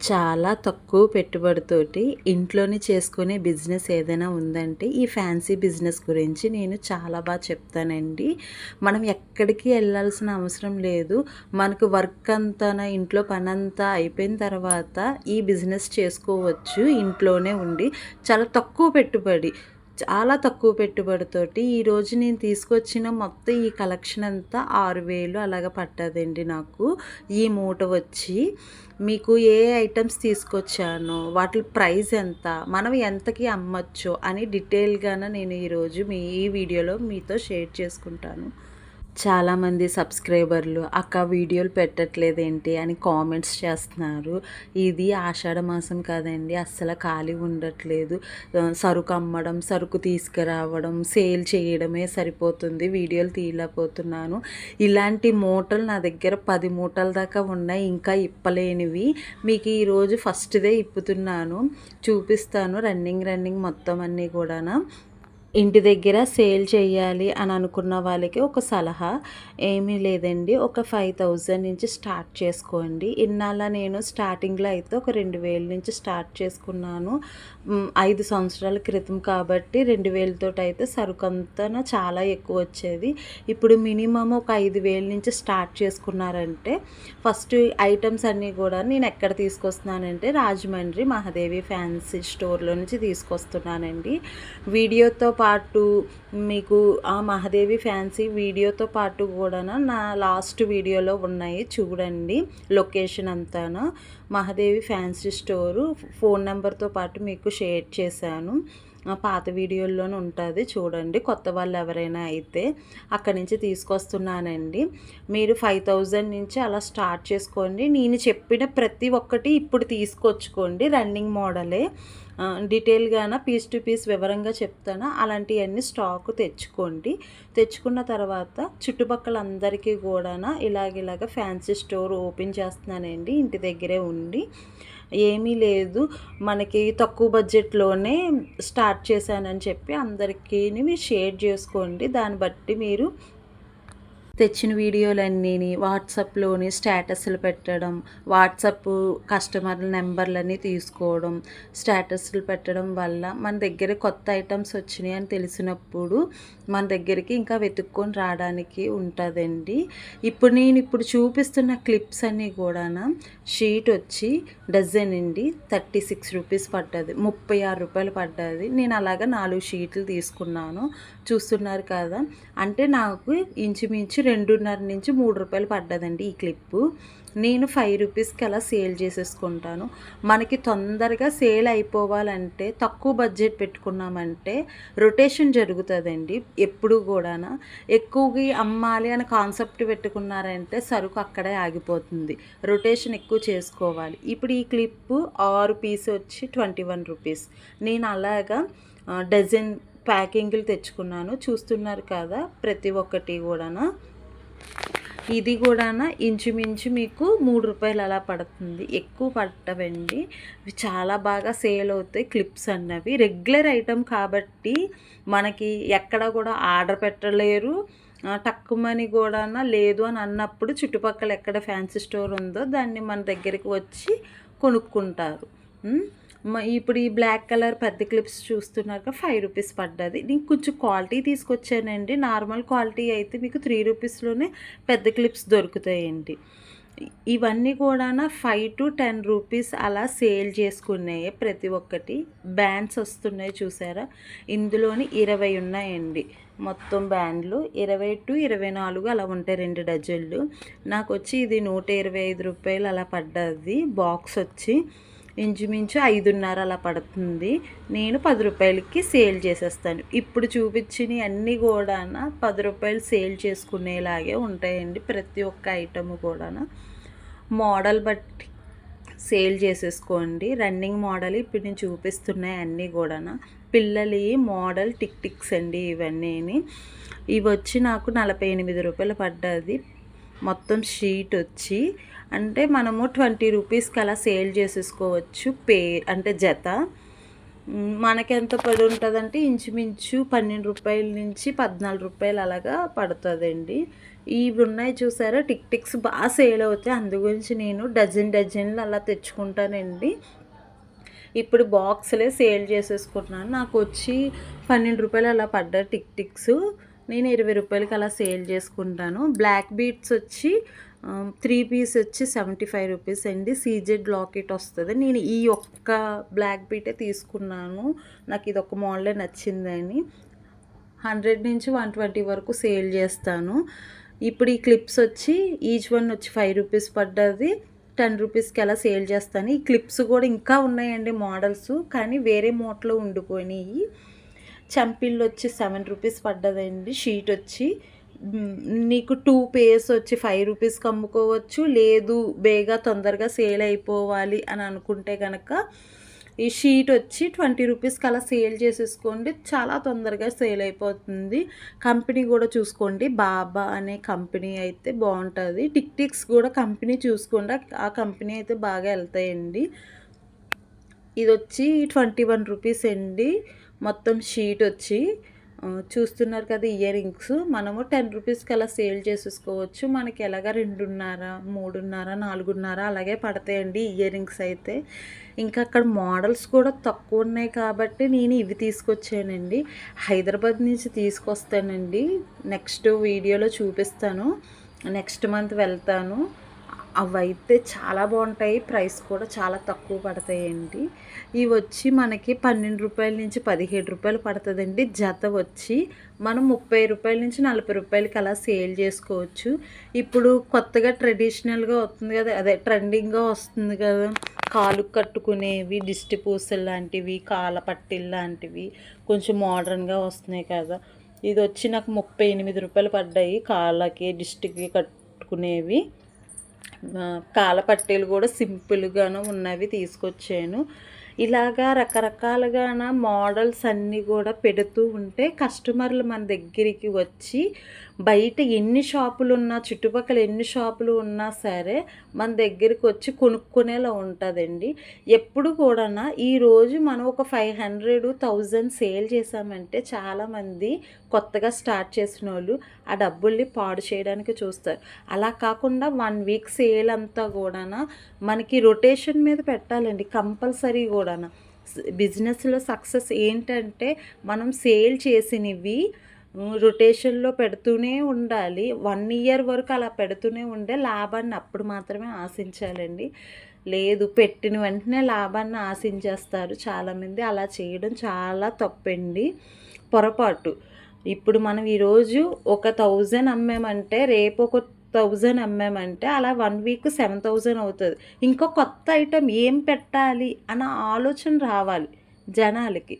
చాలా తక్కువ పెట్టుబడితోటి ఇంట్లోనే చేసుకునే బిజినెస్ ఏదైనా ఉందంటే ఈ ఫ్యాన్సీ బిజినెస్ గురించి నేను చాలా బాగా చెప్తానండి. మనం ఎక్కడికి వెళ్ళాల్సిన అవసరం లేదు. మనకు వర్క్ అంతా ఇంట్లో పనంతా అయిపోయిన తర్వాత ఈ బిజినెస్ చేసుకోవచ్చు ఇంట్లోనే ఉండి. చాలా తక్కువ పెట్టుబడి, చాలా తక్కువ పెట్టుబడితోటి ఈరోజు నేను తీసుకొచ్చిన మొత్తం ఈ కలెక్షన్ అంతా 6,000 అలాగ పట్టదండి నాకు. ఈ మూట వచ్చి మీకు ఏ ఐటమ్స్ తీసుకొచ్చానో వాటి ప్రైస్ ఎంత, మనం ఎంతకి అమ్మొచ్చో అని డీటెయిల్గానే నేను ఈరోజు ఈ వీడియోలో మీతో షేర్ చేసుకుంటాను. చాలామంది సబ్స్క్రైబర్లు అక్క వీడియోలు పెట్టట్లేదేంటి అని కామెంట్స్ చేస్తున్నారు. ఇది ఆషాఢ మాసం కదండి, అస్సలు ఖాళీ ఉండట్లేదు. సరుకు అమ్మడం, సరుకు తీసుకురావడం, సేల్ చేయడమే సరిపోతుంది, వీడియోలు తీయలేకపోతున్నాను. ఇలాంటి మూటలు నా దగ్గర 10 మూటల దాకా ఉన్నాయి, ఇంకా ఇప్పలేనివి. మీకు ఈరోజు ఫస్ట్దే ఇప్పుతున్నాను, చూపిస్తాను. రన్నింగ్ మొత్తం అన్నీ కూడా ఇంటి దగ్గర సేల్ చేయాలి అని అనుకున్న వాళ్ళకి ఒక సలహా, ఏమీ లేదండి, ఒక 5,000 నుంచి స్టార్ట్ చేసుకోండి. ఇన్నాళ్ళ నేను స్టార్టింగ్లో అయితే ఒక 2,000 నుంచి స్టార్ట్ చేసుకున్నాను. 5 సంవత్సరాల క్రితం కాబట్టి 2,000 అయితే సరుకు అంతా చాలా ఎక్కువ వచ్చేది. ఇప్పుడు మినిమం ఒక 5,000 నుంచి స్టార్ట్ చేసుకున్నారంటే ఫస్ట్ ఐటమ్స్ అన్నీ కూడా నేను ఎక్కడ తీసుకొస్తున్నానంటే రాజమండ్రి మహాదేవి ఫ్యాన్సీ స్టోర్లో నుంచి తీసుకొస్తున్నానండి. వీడియోతో పాటు మీకు ఆ మహాదేవి ఫ్యాన్సీ వీడియోతో పాటు కూడా నా లాస్ట్ వీడియోలో ఉన్నాయి చూడండి. లొకేషన్ అంతా మహాదేవి ఫ్యాన్సీ స్టోరు ఫోన్ నెంబర్తో పాటు మీకు షేర్ చేశాను. పాత వీడియోల్లోనే ఉంటుంది చూడండి, కొత్త వాళ్ళు ఎవరైనా అయితే. అక్కడి నుంచి తీసుకొస్తున్నానండి. మీరు 5,000 నుంచి అలా స్టార్ట్ చేసుకోండి. నేను చెప్పిన ప్రతి ఒక్కటి ఇప్పుడు తీసుకొచ్చుకోండి. రన్నింగ్ మోడలే, డీటెయిల్గాన పీస్ టు పీస్ వివరంగా చెప్తాను. అలాంటివన్నీ స్టాక్ తెచ్చుకోండి. తెచ్చుకున్న తర్వాత చుట్టుపక్కల అందరికీ కూడా ఇలాగ ఫ్యాన్సీ స్టోర్ ఓపెన్ చేస్తున్నానండి ఇంటి దగ్గరే ఉండి. ఏమీ లేదు, మనకి తక్కువ బడ్జెట్లోనే స్టార్ట్ చేశానని చెప్పి అందరికీ షేర్ చేసుకోండి. దాన్ని బట్టి మీరు తెచ్చిన వీడియోలన్నీ వాట్సాప్లోని స్టేటస్లు పెట్టడం, వాట్సాప్ కస్టమర్ల నెంబర్లన్నీ తీసుకోవడం, స్టేటస్లు పెట్టడం వల్ల మన దగ్గర కొత్త ఐటమ్స్ వచ్చినాయి అని తెలిసినప్పుడు మన దగ్గరికి ఇంకా వెతుక్కొని రావడానికి ఉంటుందండి. ఇప్పుడు చూపిస్తున్న క్లిప్స్ అన్నీ కూడా షీట్ వచ్చి డజన్ అండి 36 రూపీస్ పడ్డది, 36 రూపాయలు పడ్డది. నేను అలాగా 4 షీట్లు తీసుకున్నాను, చూస్తున్నారు కదా. అంటే నాకు ఇంచుమించు 2.5 నుంచి 3 రూపాయలు పడ్డదండి ఈ క్లిప్పు. నేను 5 రూపీస్కి అలా సేల్ చేసేసుకుంటాను. మనకి తొందరగా సేల్ అయిపోవాలంటే తక్కువ బడ్జెట్ పెట్టుకున్నామంటే రొటేషన్ జరుగుతుందండి. ఎప్పుడు కూడా ఎక్కువగా అమ్మాలి అని కాన్సెప్ట్ పెట్టుకున్నారంటే సరుకు అక్కడే ఆగిపోతుంది. రొటేషన్ ఎక్కువ చేసుకోవాలి. ఇప్పుడు ఈ క్లిప్పు 6 పీస్ వచ్చి 21 రూపీస్. నేను అలాగా డజన్ ప్యాకింగ్లు తెచ్చుకున్నాను, చూస్తున్నారు కదా ప్రతి ఒక్కటి కూడా. ఇది కూడా ఇంచుమించు మీకు 3 రూపాయలు అలా పడుతుంది, ఎక్కువ పట్టవండి. ఇవి చాలా బాగా సేల్ అవుతాయి క్లిప్స్ అన్నవి. రెగ్యులర్ ఐటమ్ కాబట్టి మనకి ఎక్కడ కూడా ఆర్డర్ పెట్టలేరు. తక్కువని కూడా లేదు అని అన్నప్పుడు చుట్టుపక్కల ఎక్కడ ఫ్యాన్సీ స్టోర్ ఉందో దాన్ని మన దగ్గరికి వచ్చి కొనుక్కుంటారు. ఇప్పుడు ఈ బ్లాక్ కలర్ పెద్ద క్లిప్స్ చూస్తున్నాక 5 రూపీస్ పడ్డది. నేను కొంచెం క్వాలిటీ తీసుకొచ్చానండి. నార్మల్ క్వాలిటీ అయితే మీకు 3 రూపీస్లోనే పెద్ద క్లిప్స్ దొరుకుతాయండి. ఇవన్నీ కూడా 5 to 10 రూపీస్ అలా సేల్ చేసుకున్నాయి ప్రతి ఒక్కటి. బ్యాండ్స్ వస్తున్నాయి చూసారా, ఇందులోని 20 ఉన్నాయండి మొత్తం బ్యాండ్లు. 20 to 24 అలా ఉంటాయి, 2 డజన్లు. నాకు వచ్చి ఇది 125 రూపాయలు అలా పడ్డది. బాక్స్ వచ్చి ఇంచుమించు 5.5 అలా పడుతుంది. నేను 10 రూపాయలకి సేల్ చేసేస్తాను. ఇప్పుడు చూపించినవి అన్నీ కూడా 10 రూపాయలు సేల్ చేసుకునేలాగే ఉంటాయండి. ప్రతి ఒక్క ఐటమ్ కూడా మోడల్ బట్టి సేల్ చేసేసుకోండి. రన్నింగ్ మోడల్ ఇప్పుడు నేను చూపిస్తున్నాయి అన్నీ కూడా పిల్లలి మోడల్ టిక్స్ అండి ఇవన్నీ. ఇవి వచ్చి నాకు 48 రూపాయలు పడ్డది. మొత్తం షీట్ వచ్చి అంటే మనము 20 రూపీస్కి అలా సేల్ చేసేసుకోవచ్చు అంటే జత. మనకెంత పడి ఉంటుందంటే ఇంచుమించు 12 రూపాయల నుంచి 14 రూపాయలు అలాగా పడుతుందండి. ఇవి ఉన్నాయి చూసారా, టిక్స్ బాగా సేల్ అవుతాయి. అందు గురించి నేను డజన్లు అలా తెచ్చుకుంటానండి. ఇప్పుడు బాక్సులే సేల్ చేసేసుకుంటున్నాను. నాకు వచ్చి 12 రూపాయలు అలా పడ్డ టిక్స్. నేను 20 రూపాయలకి అలా సేల్ చేసుకుంటాను. బ్లాక్ బీట్స్ వచ్చి 3 పీస్ వచ్చి 75 రూపీస్ అండి. సీజెడ్ లాకెట్ వస్తుంది. నేను ఈ ఒక్క బ్లాక్ బీటే తీసుకున్నాను. నాకు ఇది ఒక మోడలే నచ్చిందని. 100 నుంచి 120 వరకు సేల్ చేస్తాను. ఇప్పుడు ఈ క్లిప్స్ వచ్చి ఈచ్ వన్ వచ్చి 5 రూపీస్ పడ్డది. 10 రూపీస్కి అలా సేల్ చేస్తాను. ఈ క్లిప్స్ కూడా ఇంకా ఉన్నాయండి మోడల్స్, కానీ వేరే మోడల్లో ఉండిపోయినాయి. చంపిళ్ళు వచ్చి 7 రూపీస్ పడ్డదండి. షీట్ వచ్చి నీకు 2 పేర్స్ వచ్చి 5 రూపీస్కి అమ్ముకోవచ్చు. లేదు బేగా తొందరగా సేల్ అయిపోవాలి అని అనుకుంటే కనుక ఈ షీట్ వచ్చి 20 రూపీస్కి అలా సేల్ చేసేసుకోండి. చాలా తొందరగా సేల్ అయిపోతుంది. కంపెనీ కూడా చూసుకోండి, బాబా అనే కంపెనీ అయితే బాగుంటుంది. టిక్స్ కూడా కంపెనీ చూసుకోండి, ఆ కంపెనీ అయితే బాగా వెళ్తాయండి. ఇది వచ్చి 21 రూపీస్ అండి. మొత్తం షీట్ వచ్చి చూస్తున్నారు కదా, ఇయర్ రింగ్స్ మనము 10 రూపీస్కి అలా సేల్ చేసేసుకోవచ్చు. మనకి ఎలాగ 2.5, 3.5, 4.5 అలాగే పడతాయండి ఇయర్ రింగ్స్ అయితే. ఇంకా అక్కడ మోడల్స్ కూడా తక్కువ ఉన్నాయి కాబట్టి నేను ఇవి తీసుకొచ్చానండి. హైదరాబాద్ నుంచి తీసుకొస్తానండి, నెక్స్ట్ వీడియోలో చూపిస్తాను. నెక్స్ట్ మంత్ వెళ్తాను. అవైతే చాలా బాగుంటాయి, ప్రైస్ కూడా చాలా తక్కువ పడతాయండి. ఇవి వచ్చి మనకి 12 రూపాయల నుంచి 17 రూపాయలు పడుతుందండి. జత వచ్చి మనం 30 రూపాయల నుంచి 40 రూపాయలకి అలా సేల్ చేసుకోవచ్చు. ఇప్పుడు కొత్తగా ట్రెడిషనల్గా వస్తుంది కదా, అదే ట్రెండింగ్గా వస్తుంది కదా, కాలు కట్టుకునేవి, దిష్టి పూసలు లాంటివి, కాళ్ళ పట్టీలు లాంటివి కొంచెం మోడర్న్గా వస్తున్నాయి కదా. ఇది వచ్చి నాకు 38 రూపాయలు పడ్డాయి. కాళ్ళకి దిష్టికి కట్టుకునేవి కాళ్ళ పట్టీలు కూడా సింపుల్గాను ఉన్నవి తీసుకొచ్చాను. ఇలాగా రకరకాలుగా మోడల్స్ అన్నీ కూడా పెడుతూ ఉంటే కస్టమర్లు మన దగ్గరికి వచ్చి బయట ఎన్ని షాపులు ఉన్నా, చుట్టుపక్కల ఎన్ని షాపులు ఉన్నా సరే మన దగ్గరికి వచ్చి కొనుక్కునేలా ఉంటుందండి. ఎప్పుడు కూడా ఈరోజు మనం ఒక 500-1000 సేల్ చేసామంటే చాలామంది కొత్తగా స్టార్ట్ చేసిన వాళ్ళు ఆ డబ్బుల్ని పాడు చేయడానికి చూస్తారు. అలా కాకుండా 1 వీక్ సేల్ అంతా కూడా మనకి రొటేషన్ మీద పెట్టాలండి కంపల్సరీ కూడా. బిజినెస్లో సక్సెస్ ఏంటంటే మనం సేల్ చేసినవి రొటేషన్లో పెడుతూనే ఉండాలి. 1 ఇయర్ వరకు అలా పెడుతూనే ఉండే లాభాన్ని అప్పుడు మాత్రమే ఆశించాలండి. లేదు పెట్టిన వెంటనే లాభాన్ని ఆశించేస్తారు చాలామంది. అలా చేయడం చాలా తప్పండి, పొరపాటు. ఇప్పుడు మనం ఈరోజు ఒక 1000 అమ్మామంటే రేపు ఒక 1000 అమ్మామంటే అలా 1 వీక్ 7000 అవుతుంది. ఇంకో కొత్త ఐటెం ఏం పెట్టాలి అన్న ఆలోచన రావాలి జనాలకి.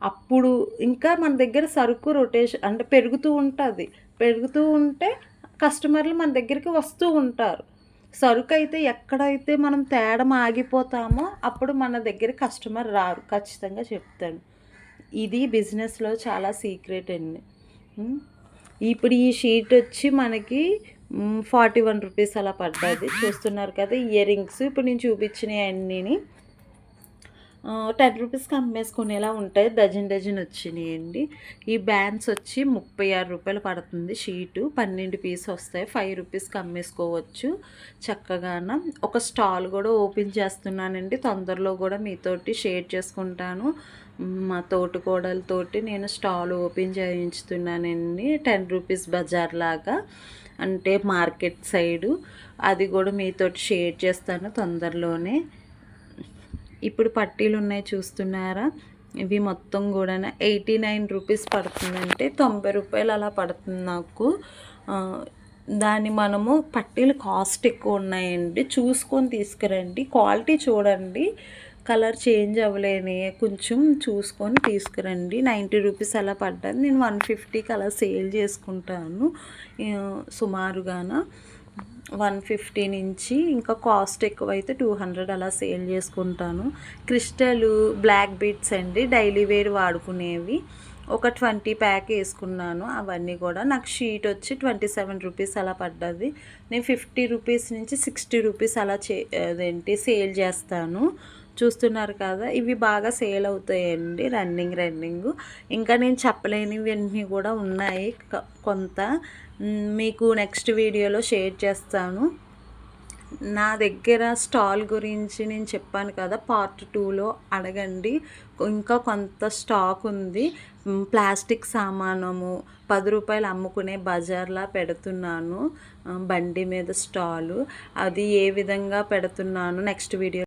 అప్పుడు ఇంకా మన దగ్గర సరుకు రొటేషన్ అంటే పెరుగుతూ ఉంటుంది. పెరుగుతూ ఉంటే కస్టమర్లు మన దగ్గరికి వస్తూ ఉంటారు. సరుకు అయితే ఎక్కడైతే మనం తేడం ఆగిపోతామో అప్పుడు మన దగ్గర కస్టమర్ రారు, ఖచ్చితంగా చెప్తాను. ఇది బిజినెస్లో చాలా సీక్రెట్ అండి. ఇప్పుడు ఈ షీట్ వచ్చి మనకి 41 రూపీస్ అలా పడ్డది. చూస్తున్నారు కదా ఇయర్ రింగ్స్, ఇప్పుడు నేను చూపించినవి అన్నీని 10 రూపీస్కి అమ్మేసుకునేలా ఉంటాయి. డజన్ వచ్చినాయండి. ఈ బ్యాండ్స్ వచ్చి 36 రూపాయలు పడుతుంది షీటు. 12 పీస్ వస్తాయి. 5 రూపీస్కి అమ్మేసుకోవచ్చు చక్కగాన. ఒక స్టాల్ కూడా ఓపెన్ చేస్తున్నానండి, తొందరలో కూడా మీతోటి షేర్ చేసుకుంటాను. మా తోటికోడలతోటి నేను స్టాల్ ఓపెన్ చేయించుతున్నానండి. 10 రూపీస్ బజార్ లాగా, అంటే మార్కెట్ సైడు. అది కూడా మీతోటి షేర్ చేస్తాను తొందరలోనే. ఇప్పుడు పట్టీలు ఉన్నాయి చూస్తున్నారా, ఇవి మొత్తం కూడా 89 రూపీస్ పడుతుందంటే 90 రూపాయలు అలా పడుతుంది నాకు. దాన్ని మనము పట్టీలు కాస్ట్ ఎక్కువ ఉన్నాయండి, చూసుకొని తీసుకురండి. క్వాలిటీ చూడండి, కలర్ చేంజ్ అవ్వలేని కొంచెం చూసుకొని తీసుకురండి. 90 రూపీస్ అలా పడ్డది. నేను 150కి అలా సేల్ చేసుకుంటాను సుమారుగాన. 150 నుంచి ఇంకా కాస్ట్ ఎక్కువైతే 200 అలా సేల్ చేసుకుంటాను. క్రిస్టల్ బ్లాక్ బీట్స్ అండి, డైలీ వేర్ వాడుకునేవి. ఒక 20 ప్యాక్ వేసుకున్నాను. అవన్నీ కూడా నాకు షీట్ వచ్చి 27 రూపీస్ అలా పడ్డది. నేను 50 రూపీస్ నుంచి 60 రూపీస్ అలా సేల్ చేస్తాను. చూస్తున్నారు కదా, ఇవి బాగా సేల్ అవుతాయండి రన్నింగ్. ఇంకా నేను చెప్పలేనివన్నీ కూడా ఉన్నాయి కొంత, మీకు నెక్స్ట్ వీడియోలో షేర్ చేస్తాను. నా దగ్గర స్టాల్ గురించి నేను చెప్పాను కదా, పార్ట్ 2లో అడగండి. ఇంకా కొంత స్టాక్ ఉంది. ప్లాస్టిక్ సామానము 10 రూపాయలు అమ్ముకునే బజార్లా పెడుతున్నాను, బండి మీద స్టాలు. అది ఏ విధంగా పెడుతున్నాను నెక్స్ట్ వీడియో